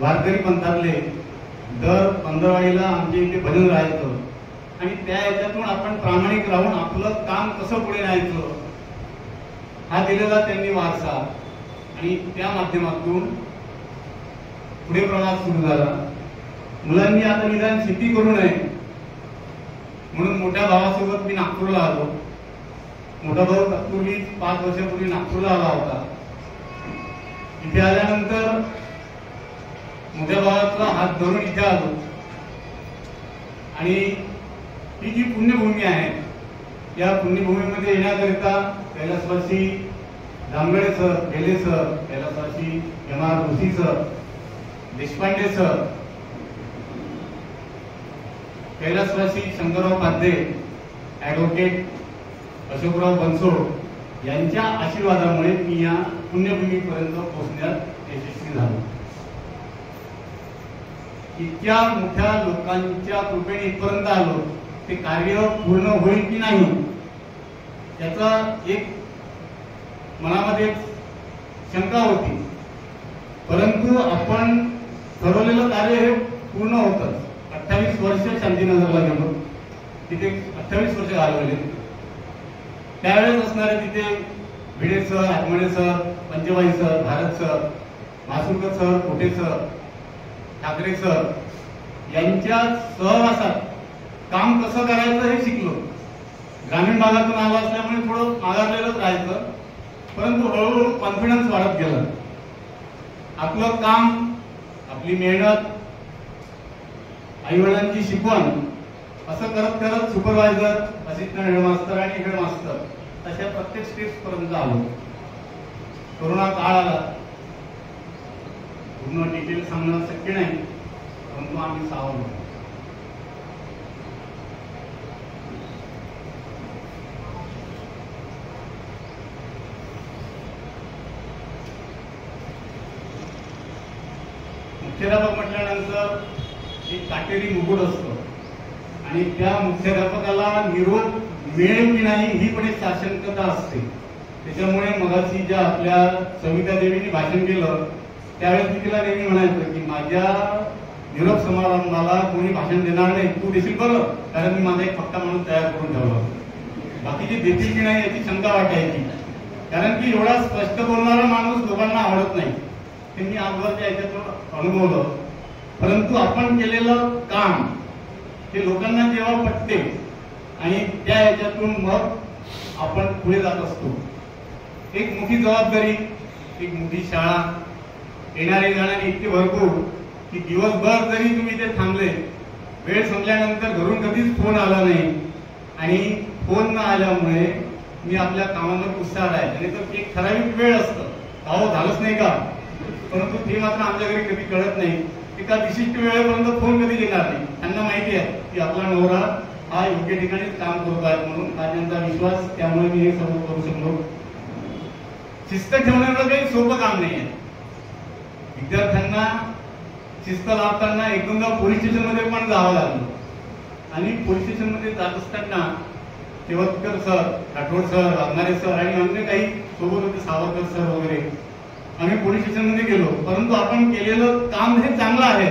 वारकरी पंथातले दर पंधरवाडीला आमच्या इथे भजन राहायचं आणि त्या याच्यातून आपण प्रामाणिक राहून आपलं काम कसं पुढे न्यायचं हा दिलेला त्यांनी वारसा आणि त्या माध्यमातून पुढे प्रवास सुरू झाला. मुलांनी आता निदान शेती करू नये म्हणून मोठ्या भावासोबत मी नागपूरला आलो. मोठा भाऊ तत्पूर्वी 5 वर्षापूर्वी नागपूरला आला होता. इथे आल्यानंतर मोठ्या भावाचा हात धरून इथे आलो आणि ही जी पुण्यभूमी आहे या पुण्यभूमीमध्ये येण्याकरिता कैलासवासी दामगडे सर, गेले सर, कैलासवासी MR Joshi sir, Deshpande sir, कैलासवासी शंकरराव पाध्ये, ॲडव्होकेट अशोकराव बनसोड यांच्या आशीर्वादामुळे मी या पुण्यभूमीपर्यंत पोहोचण्यात यशस्वी झालो. इतक्या मोठ्या लोकांच्या कृपेने इथपर्यंत आलो. ते कार्य पूर्ण होईल की नाही त्याचा एक मनामध्ये शंका होती, परंतु आपण ठरवलेलं कार्य हे पूर्ण होतं. 28 वर्ष शांतीनगरला गेलो, तिथे 28 वर्ष घालवले. त्यावेळेस असणारे तिथे Bhide sir, Atmale sir, Panchbai sir, Bharat sir, Masurkar sir, Kote sir, Thackeray sir यांच्या सहवासात काम कसं करायचं हे शिकलो. ग्रामीण भागातून आलो असल्यामुळे थोडं मागारलेलंच राहायचं, परंतु हळूहळू कॉन्फिडन्स वाढत गेलं. आपलं काम, आपली मेहनत, आईवडिलांची शिकवण असं करत करत सुपरवायझर, असिस्टंट हेडमास्टर आणि हेडमास्टर अशा प्रत्येक स्टेप्स पर्यंत आलो. कोरोना काळ आला, पूर्ण डिटेल सांगणं शक्य नाही, परंतु आम्ही सावरलो. मुख्याध्यापक म्हटल्यानंतर एक काटेरी मुकुट असतो आणि त्या मुख्याध्यापकाला निरोप मिळेल की नाही ही पण एक साशंकता असते. त्याच्यामुळे मगाशी ज्या आपल्या सविता देवींनी भाषण केलं त्यावेळेस मी तिला नेहमी म्हणायचं की माझ्या निरोप समारंभाला कोणी भाषण देणार नाही, तू देशील बरं, कारण मी माझा एक पक्का माणूस तयार करून ठेवला. बाकीचे देतील की नाही याची शंका वाटायची, कारण की एवढा स्पष्ट बोलणारा माणूस लोकांना आवडत नाही. त्यांनी अगोदरच्या याच्यातून अनुभवलं. परंतु आपण केलेलं काम हे लोकांना जेव्हा पटते आणि त्या याच्यातून मग आपण पुढे जात असतो. एक मोठी जबाबदारी, एक मोठी शाळा, येणारे जाणारे इतके भरपूर की दिवसभर जरी तुम्ही ते थांबले, वेळ संपल्यानंतर घरून कधीच फोन आला नाही आणि फोन न आल्यामुळे मी आपल्या कामामध्ये उत्साह आहे. आणि तर एक ठराविक वेळ असतं, अहो झालंच नाही का, परंतु ते मात्र आमच्या घरी कधी कळत नाही. एका विशिष्ट वेळेपर्यंत फोन कधी येणार नाही. त्यांना माहिती आहे की आपला नवरा हा योग्य ठिकाणीच काम करतो आहे म्हणून हा त्यांचा विश्वास, त्यामुळे मी हे सर्व करू शकलो. शिस्त ठेवणं काही सोपं काम नाही आहे. विद्यार्थ्यांना शिस्त लावताना एकदमदा पोलीस स्टेशन मध्ये पण जावं लागलं आणि पोलीस स्टेशन मध्ये जात असताना Tevatkar sir, Rathod sir, Waghmare sir आणि अन्य काही सोबत होते, सावरकर सर वगैरे, आम्ही पोलीस स्टेशन मध्ये गेलो. परंतु आपण केलेलं काम हे चांगलं आहे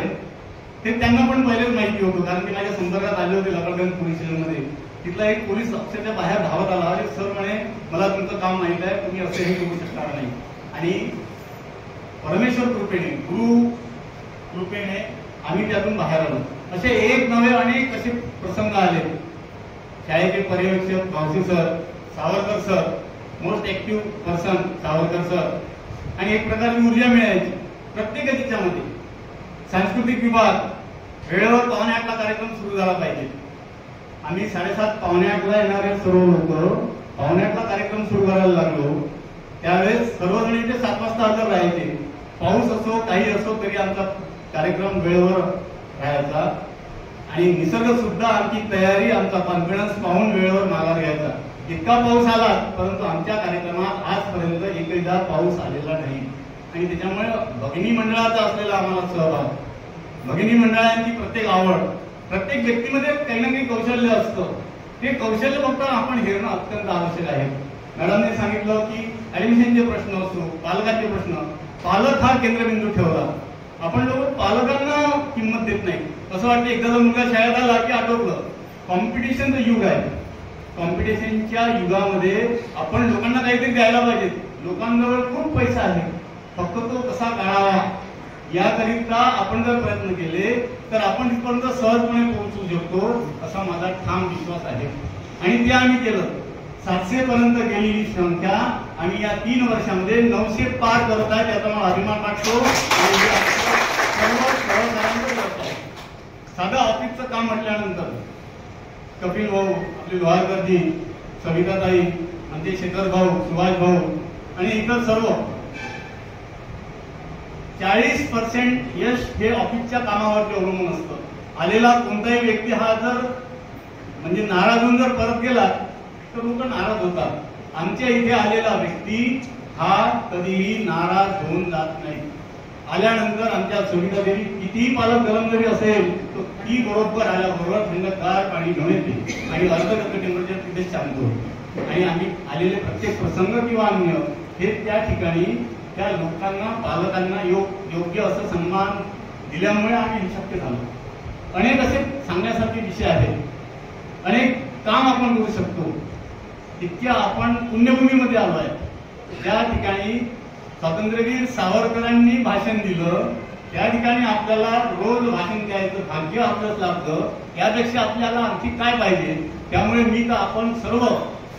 हे त्यांना पण पहिलेच माहिती होतं, कारण की माझ्या संपर्कात आले होते लकडगंज पोलीस स्टेशन मध्ये. तिथला एक पोलीस अक्षरच्या बाहेर धावत आला, अरे सर म्हणे मला तुमचं काम माहित आहे, तुम्ही असंही करू शकणार नाही. आणि परमेश्वर कृपेने, गुरु कृपेने आम्ही त्यातून बाहेर आलो. असे एक नवे अनेक असे प्रसंग आले. शाळेचे पर्यवेक्षक Bhavsi sir, Savarkar sir, most active person Savarkar sir, आणि एक प्रकारची ऊर्जा मिळायची प्रत्येकाच्या मध्ये. सांस्कृतिक विभाग, वेळेवर 7:45ला कार्यक्रम सुरू झाला पाहिजे. आम्ही 7:30 7:45ला येणारे सर्व लोक 7:45ला कार्यक्रम सुरू करायला लागलो. त्यावेळेस सर्वजण इथे 7 वाजता हजर राहायचे. पाऊस असो काही असो तरी आमचा कार्यक्रम वेळेवर राहायचा आणि निसर्ग सुद्धा आमची तयारी, आमचा कॉन्फिडन्स पाहून वेळेवर माघार घ्यायचा. इतका पाऊस आला परंतु आमच्या कार्यक्रमात आजपर्यंत एकदा पाऊस आलेला नाही. आणि त्याच्यामुळे भगिनी मंडळाचा असलेला आम्हाला सहभाग, भगिनी मंडळांची प्रत्येक आवड, प्रत्येक व्यक्तीमध्ये काही ना काही कौशल्य असतं. ते कौशल्य फक्त आपण हेरणं अत्यंत आवश्यक आहे. मॅडमने सांगितलं की ऍडमिशनचे प्रश्न असो, पालकाचे प्रश्न, पालक हा केंद्रबिंदू ठेवला. आपण लोक पालकांना किंमत देत नाही. असं वाटतं एकदा मुलगा शाळेत आला की आटोपलं. कॉम्पिटिशनचं युग आहे. कॉम्पिटिशनच्या युगामध्ये आपण लोकांना काहीतरी द्यायला पाहिजे. लोकांजवळ खूप पैसा आहे, फक्त तो कसा काढावा याकरिता आपण जर प्रयत्न केले तर आपण तिथपर्यंत सहजपणे पोहोचू शकतो, असा माझा ठाम विश्वास आहे. आणि ते आम्ही केलं. 700 पर्यंत गेलेली संख्या आम्ही या 3 वर्षामध्ये 900 पार करत आहे. त्याचा मला अभिमान वाटतो. साधं ऑफिसचं काम म्हटल्यानंतर कपिल भाऊ, आपले लोहारकरजी, सविताताई, आमचे शेखर भाऊ, सुभाष भाऊ आणि इतर सर्व 40% यश हे ऑफिसच्या कामावरती अवलंबून असतं. आलेला कोणताही व्यक्ती हा जर म्हणजे नाराज होऊन जर परत गेला तर लोक नाराज होतात. आमच्या इथे आलेला व्यक्ती हा कधीही नाराज होऊन जात नाही. आल्यानंतर आमच्या सुविधा देवी कितीही पालक गरम जरी असेल तर ती बरोबर आल्याबरोबर थंडगार पाणी घेऊन येते आणि अर्धगत टेम्परेचर तिथे शांत होते. आणि आम्ही आलेले प्रत्येक प्रसंग किंवा अन्य हे त्या ठिकाणी त्या लोकांना, पालकांना योग्य असं सन्मान दिल्यामुळे आम्ही शक्य झालो. अनेक असे सांगण्यासारखे विषय आहेत, अनेक काम आपण करू शकतो. इतक्या आपण पुण्यभूमीमध्ये आलो आहे. ज्या ठिकाणी स्वातंत्र्यवीर सावरकरांनी भाषण दिलं त्या ठिकाणी आपल्याला रोज भाषण द्यायचं भाग्य आपल्याला लाभलं. यापेक्षा आपल्याला आणखी काय पाहिजे. त्यामुळे मी तर आपण सर्व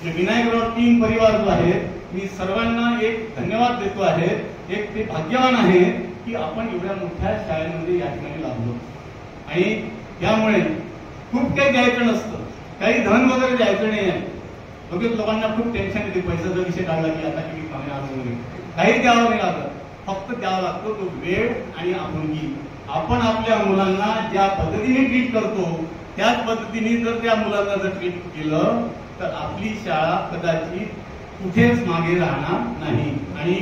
विनायकराव टीम परिवार जो आहे, मी सर्वांना एक धन्यवाद देतो आहे. एक ते भाग्यवान आहे की आपण एवढ्या मोठ्या शाळेमध्ये या ठिकाणी लागलो. आणि त्यामुळे खूप काही द्यायचं नसतं, काही धन वगैरे द्यायचं नाही आहे. बघित लोकांना खूप टेन्शन येते, पैशाचा विषय काढला की आता किती कमी आलो वगैरे. काही द्यावं नाही लागत, फक्त द्यावा लागतो तो वेळ आणि आपुलकी. आपण आपल्या मुलांना ज्या पद्धतीने ट्रीट करतो त्याच पद्धतीने जर त्या मुलांना जर ट्रीट केलं तर आपली शाळा कदाचित कुठेच मागे राहणार नाही. आणि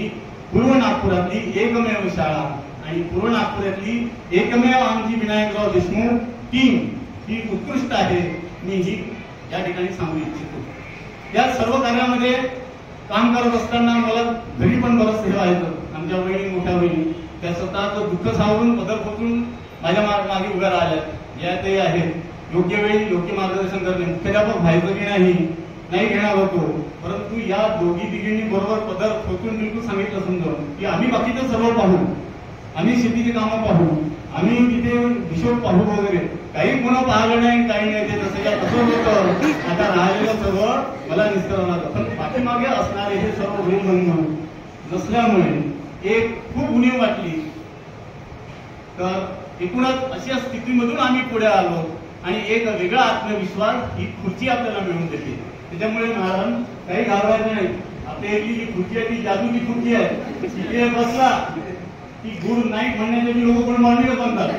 पूर्व नागपुरातली एकमेव शाळा आणि पूर्व नागपुरातली एकमेव आमची विनायकराव देशमुख टीम ही उत्कृष्ट आहे. मी ही या ठिकाणी सांगू इच्छितो. या सर्व कार्यामध्ये काम करत असताना मला घरी पण बरंच हे व्हायचं. आमच्या वहिनी, मोठ्या वहिनी त्या स्वतःचं दुःख सावरून पदर पोचून माझ्या मागे उभ्या राहिल्या. या ते आहेत योग्य वेळी योग्य मार्गदर्शन करणे. मुख्याध्यापक व्हायचं की नाही घेणार होतो, परंतु या दोघी तिघींनी बरोबर पदर पोचून बिलकुल सांगितलं समजून की आम्ही बाकीचं सर्व पाहू, आम्ही शेतीची कामं पाहू, आम्ही तिथे हिशोब पाहू वगैरे. काही कोणा पाहिलं नाही, काही नाही. ते तसं कसं होतं. आता राहिलेलं सर्व मला निस्तरावं लागतं. पण पाठीमागे असणारे हे सर्व वैरबंधू नसल्यामुळे एक खूप उणीव वाटली. तर एकूणच अशा स्थितीमधून आम्ही पुढे आलो आणि एक वेगळा आत्मविश्वास ही खुर्ची आपल्याला मिळवून देते. त्याच्यामुळे मॅडम काही घालवायचं नाही. आपल्या इथली जी खुर्ची आहे ती जादूची खुर्ची आहे. तिथे बसला की गुड नाईट म्हणण्याचे लोक पण मॉर्निंग बनतात.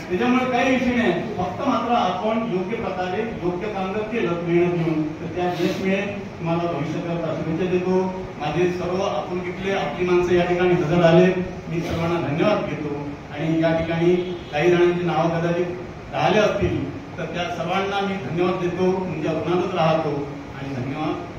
त्याच्यामुळे काही विषय नाही. फक्त मात्र आपण योग्य प्रकारे योग्य काम जर केलं मेहनत घेऊन तर त्या यश मिळेल. तुम्हाला भविष्याकरता शुभेच्छा देतो. माझे सर्व आपुलकीतले आपली माणसं या ठिकाणी हजर आले. मी सर्वांना धन्यवाद देतो. आणि या ठिकाणी काही जणांची नावं कदाचित राहिले असतील तर त्या सर्वांना मी धन्यवाद देतो. तुमच्या ऋणातच राहतो आणि धन्यवाद.